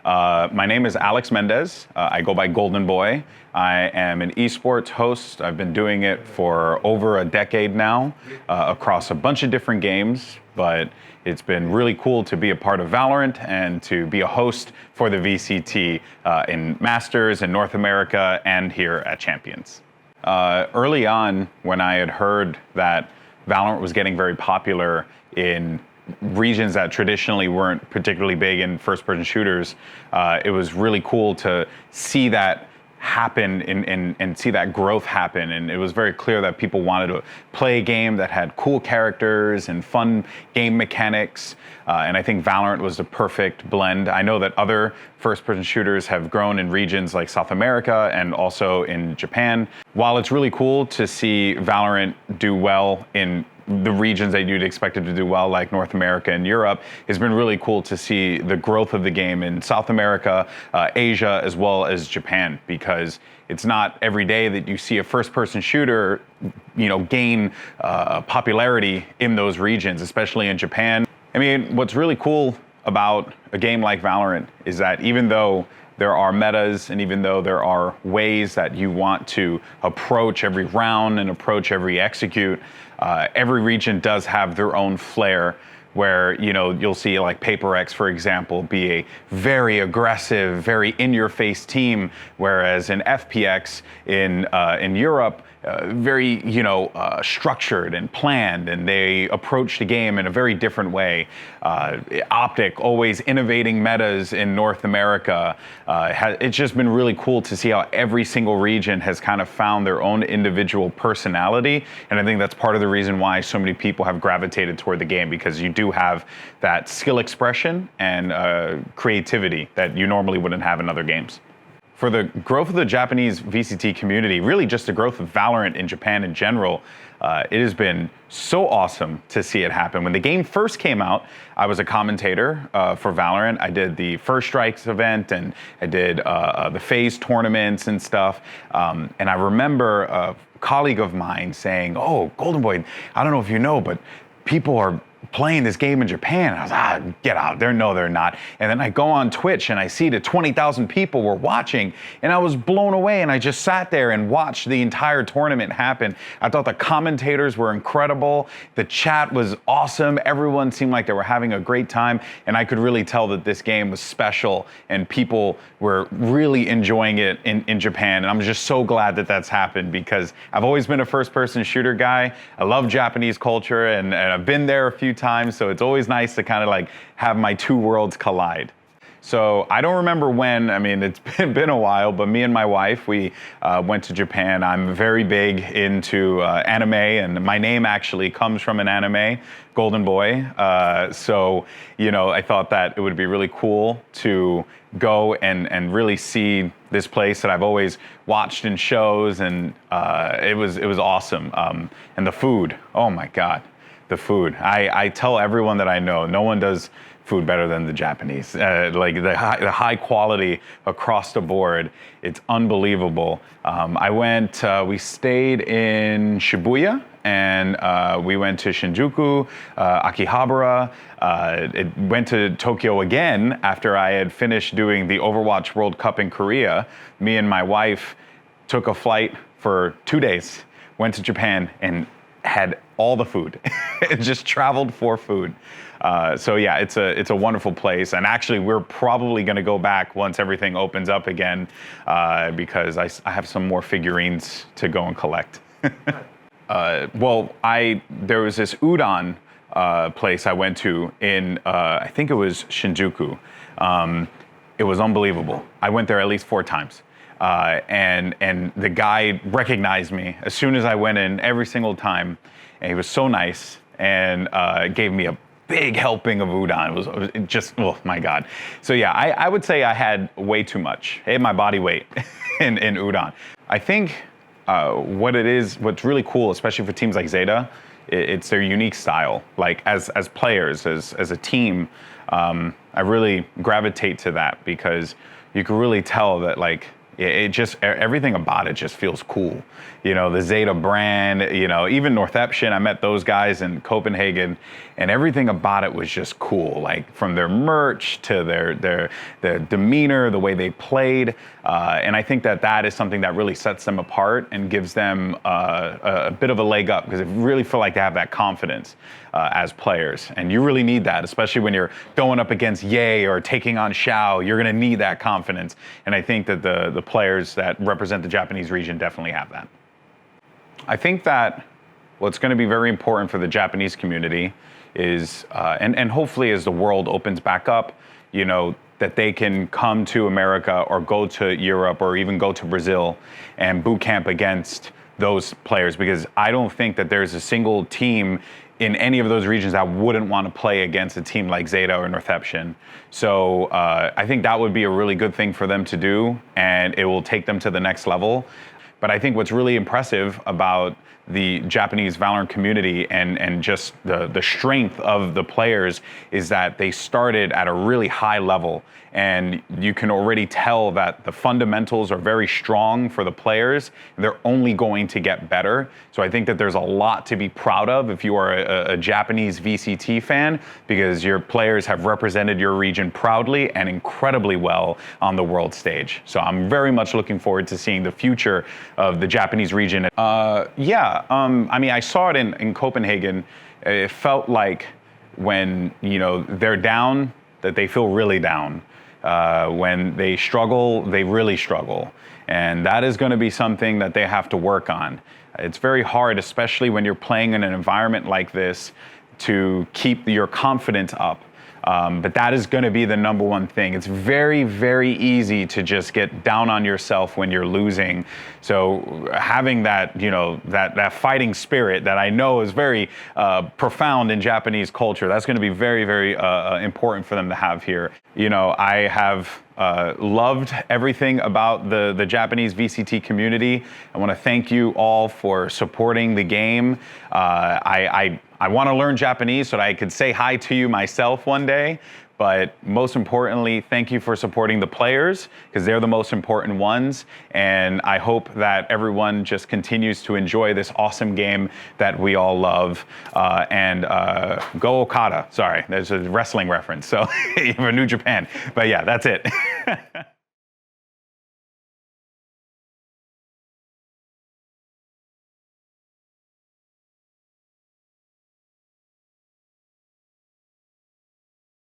My name is Alex Mendez. I go by Goldenboy. I am an esports host. I've been doing it for over a decade now across a bunch of different games, but it's been really cool to be a part of Valorant and to be a host for the VCT in Masters in North America and here at Champions. Early on, when I had heard that Valorant was getting very popular in regions that traditionally weren't particularly big in first-person shooters, it was really cool to see that happen and see that growth happen. And it was very clear that people wanted to play a game that had cool characters and fun game mechanics. And I think Valorant was the perfect blend. I know that other first-person shooters have grown in regions like South America and also in Japan. While it's really cool to see Valorant do well in the regions that you'd expect it to do well, like North America and Europe, it's been really cool to see the growth of the game in South America, Asia, as well as Japan, because it's not every day that you see a first-person shooter, gain popularity in those regions, especially in Japan. I mean, what's really cool about a game like Valorant is that even though there are metas and even though there are ways that you want to approach every round and approach every execute, every region does have their own flair where, you'll see like Paper X, for example, be a very aggressive, very in-your-face team, whereas in FPX in Europe, very, structured and planned, and they approach the game in a very different way. Optic always innovating metas in North America. It's just been really cool to see how every single region has kind of found their own individual personality, and I think that's part of the reason why so many people have gravitated toward the game, because you do have that skill expression and creativity that you normally wouldn't have in other games. For the growth of the Japanese VCT community, really just the growth of Valorant in Japan in general, it has been so awesome to see it happen. When the game first came out, I was a commentator for Valorant. I did the First Strikes event and I did the FaZe tournaments and stuff. And I remember a colleague of mine saying, "Oh, Goldenboy, I don't know if you know, but people are playing this game in Japan." I was get out there. No, they're not. And then I go on Twitch and I see that 20,000 people were watching, and I was blown away, and I just sat there and watched the entire tournament happen. I thought the commentators were incredible. The chat was awesome. Everyone seemed like they were having a great time, and I could really tell that this game was special and people were really enjoying it in Japan. And I'm just so glad that that's happened, because I've always been a first-person shooter guy. I love Japanese culture, and I've been there a few times, so it's always nice to kind of like have my two worlds collide. So I don't remember when, it's been a while, but me and my wife, we went to Japan. I'm very big into anime, and my name actually comes from an anime, Goldenboy. So, I thought that it would be really cool to go and really see this place that I've always watched in shows, and it was awesome. And the food, oh my God. The food. I tell everyone that I know, no one does food better than the Japanese. Like the high quality across the board, it's unbelievable. We stayed in Shibuya, and we went to Shinjuku, Akihabara. Went to Tokyo again after I had finished doing the Overwatch World Cup in Korea. Me and my wife took a flight for 2 days, went to Japan, and had all the food. It just traveled for food. So yeah, it's a wonderful place. And actually, we're probably going to go back once everything opens up again, because I have some more figurines to go and collect. There was this udon place I went to in, I think it was Shinjuku. It was unbelievable. I went there at least 4 times. And the guy recognized me as soon as I went in every single time, and he was so nice and gave me a big helping of udon. It was just, oh my God. So yeah, I would say I had way too much. I had my body weight in udon. I think what's really cool, especially for teams like Zeta, it's their unique style. Like as players, as a team, I really gravitate to that, because you can really tell that like, it just, everything about it just feels cool. The Zeta brand, even Northeption, I met those guys in Copenhagen, and everything about it was just cool. Like from their merch to their demeanor, the way they played, and I think that is something that really sets them apart and gives them a bit of a leg up, because they really feel like they have that confidence as players, and you really need that, especially when you're going up against Ye or taking on Xiao. You're going to need that confidence, and I think that the players that represent the Japanese region definitely have that. I think that what's going to be very important for the Japanese community is, and hopefully as the world opens back up, you know, that they can come to America or go to Europe or even go to Brazil and boot camp against those players, because I don't think that there's a single team in any of those regions that wouldn't want to play against a team like Zeta or Northeption. So I think that would be a really good thing for them to do, and it will take them to the next level. But I think what's really impressive about the Japanese Valorant community and just the strength of the players is that they started at a really high level, and you can already tell that the fundamentals are very strong for the players. They're only going to get better. So I think that there's a lot to be proud of if you are a Japanese VCT fan, because your players have represented your region proudly and incredibly well on the world stage. So I'm very much looking forward to seeing the future of the Japanese region. I mean, I saw it in Copenhagen. It felt like when, you know, they're down, that they feel really down. When they struggle, they really struggle. And that is going to be something that they have to work on. It's very hard, especially when you're playing in an environment like this, to keep your confidence up. But that is going to be the number one thing. It's very, very easy to just get down on yourself when you're losing. So having that, you know, that fighting spirit that I know is very profound in Japanese culture, that's going to be very, very important for them to have here. You know, I have loved everything about the Japanese VCT community. I want to thank you all for supporting the game. I want to learn Japanese so that I could say hi to you myself one day. But most importantly, thank you for supporting the players, because they're the most important ones. And I hope that everyone just continues to enjoy this awesome game that we all love. Go Okada. Sorry, there's a wrestling reference. So for New Japan. But yeah, that's it.